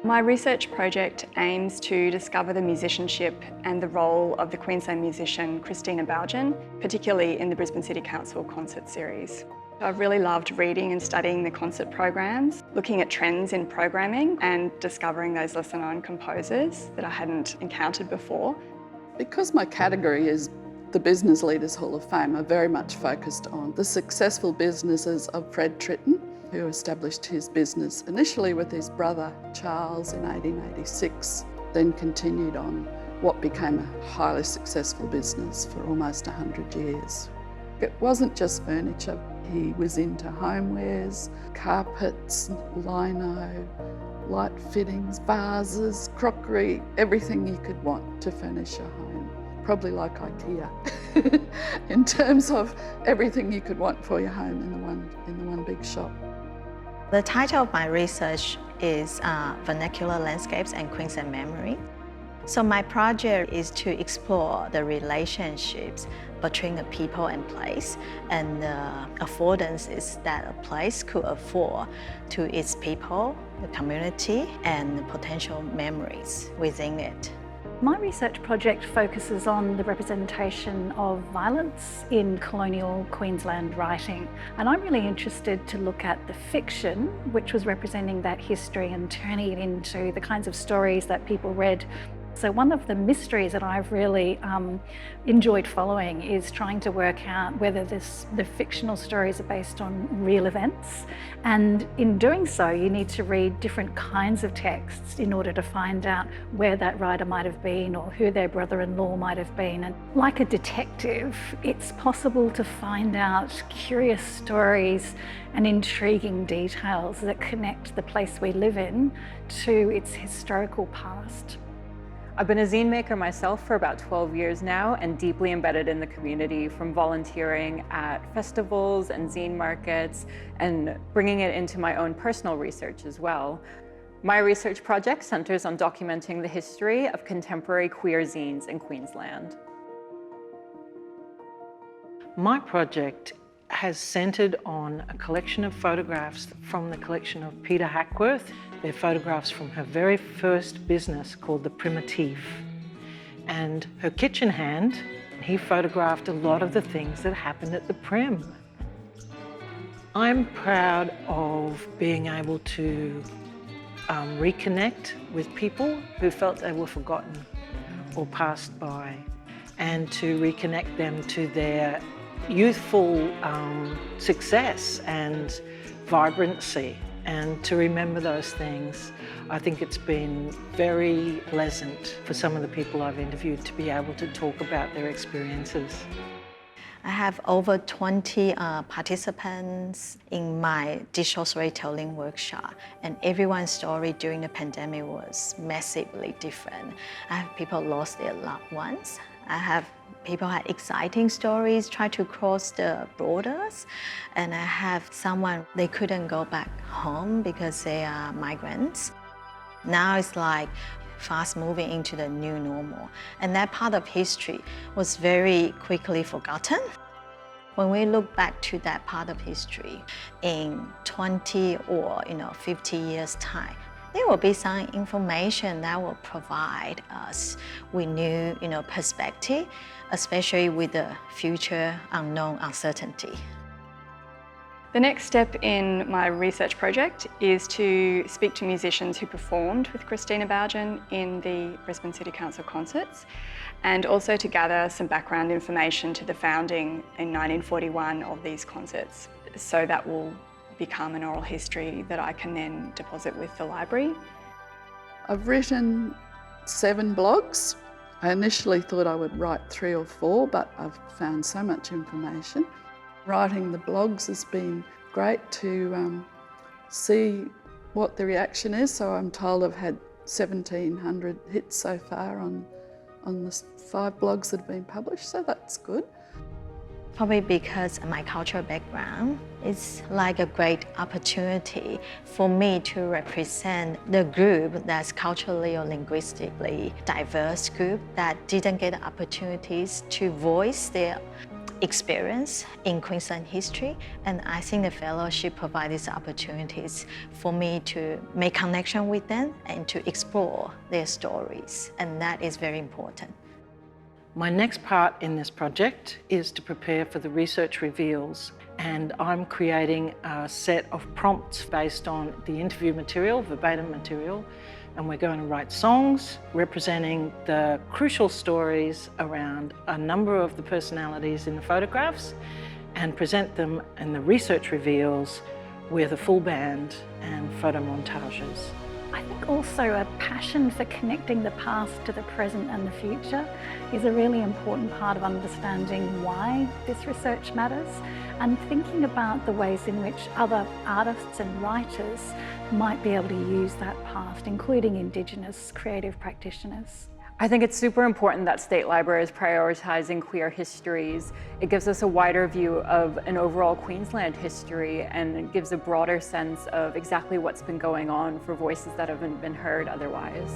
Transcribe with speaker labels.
Speaker 1: My research project aims to discover the musicianship and the role of the Queensland musician Christina Balgin, particularly in the Brisbane City Council concert series. I've really loved reading and studying the concert programs, looking at trends in programming and discovering those lesser-known composers that I hadn't encountered before.
Speaker 2: Because my category is the Business Leaders Hall of Fame, I'm very much focused on the successful businesses of Fred Tritton, who established his business initially with his brother Charles in 1886, then continued on what became a highly successful business for almost 100 years. It wasn't just furniture. He was into homewares, carpets, lino, light fittings, vases, crockery, everything you could want to furnish your home. Probably like IKEA in terms of everything you could want for your home in the one big shop.
Speaker 3: The title of my research is Vernacular Landscapes and Queensland Memory. So my project is to explore the relationships between a people and place and the affordances that a place could afford to its people, the community, and the potential memories within it.
Speaker 4: My research project focuses on the representation of violence in colonial Queensland writing, and I'm really interested to look at the fiction which was representing that history and turning it into the kinds of stories that people read. So one of the mysteries that I've really enjoyed following is trying to work out whether the fictional stories are based on real events, and in doing so you need to read different kinds of texts in order to find out where that writer might have been or who their brother-in-law might have been. And like a detective, it's possible to find out curious stories and intriguing details that connect the place we live in to its historical past.
Speaker 5: I've been a zine maker myself for about 12 years now and deeply embedded in the community, from volunteering at festivals and zine markets and bringing it into my own personal research as well. My research project centers on documenting the history of contemporary queer zines in Queensland.
Speaker 6: My project has centred on a collection of photographs from the collection of Peter Hackworth. They're photographs from her very first business called the Primitive. And her kitchen hand, he photographed a lot of the things that happened at the Prim. I'm proud of being able to reconnect with people who felt they were forgotten or passed by, and to reconnect them to their youthful success and vibrancy, and to remember those things. I think it's been very pleasant for some of the people I've interviewed to be able to talk about their experiences.
Speaker 3: I have over 20 participants in my digital storytelling workshop, and everyone's story during the pandemic was massively different. I have people lost their loved ones. I have people had exciting stories, try to cross the borders, and I have someone, they couldn't go back home because they are migrants. Now it's like fast moving into the new normal, and that part of history was very quickly forgotten. When we look back to that part of history in 20 or 50 years time, there will be some information that will provide us with new perspective, especially with the future unknown uncertainty.
Speaker 1: The next step in my research project is to speak to musicians who performed with Christina Balgin in the Brisbane City Council concerts, and also to gather some background information to the founding in 1941 of these concerts. So that will become an oral history that I can then deposit with the library.
Speaker 2: I've written 7 blogs. I initially thought I would write 3 or 4, but I've found so much information. Writing the blogs has been great to see what the reaction is. So I'm told I've had 1,700 hits so far on the 5 blogs that have been published, so that's good.
Speaker 3: Probably because my cultural background is like a great opportunity for me to represent the group that's culturally or linguistically diverse group that didn't get opportunities to voice their experience in Queensland history, and I think the fellowship provides these opportunities for me to make connection with them and to explore their stories, and that is very important.
Speaker 6: My next part in this project is to prepare for the Research Reveals, and I'm creating a set of prompts based on the interview material, verbatim material, and we're going to write songs representing the crucial stories around a number of the personalities in the photographs and present them in the Research Reveals with a full band and photo montages.
Speaker 4: I think also a passion for connecting the past to the present and the future is a really important part of understanding why this research matters, and thinking about the ways in which other artists and writers might be able to use that past, including Indigenous creative practitioners.
Speaker 5: I think it's super important that state libraries prioritizing queer histories. It gives us a wider view of an overall Queensland history, and it gives a broader sense of exactly what's been going on for voices that haven't been heard otherwise.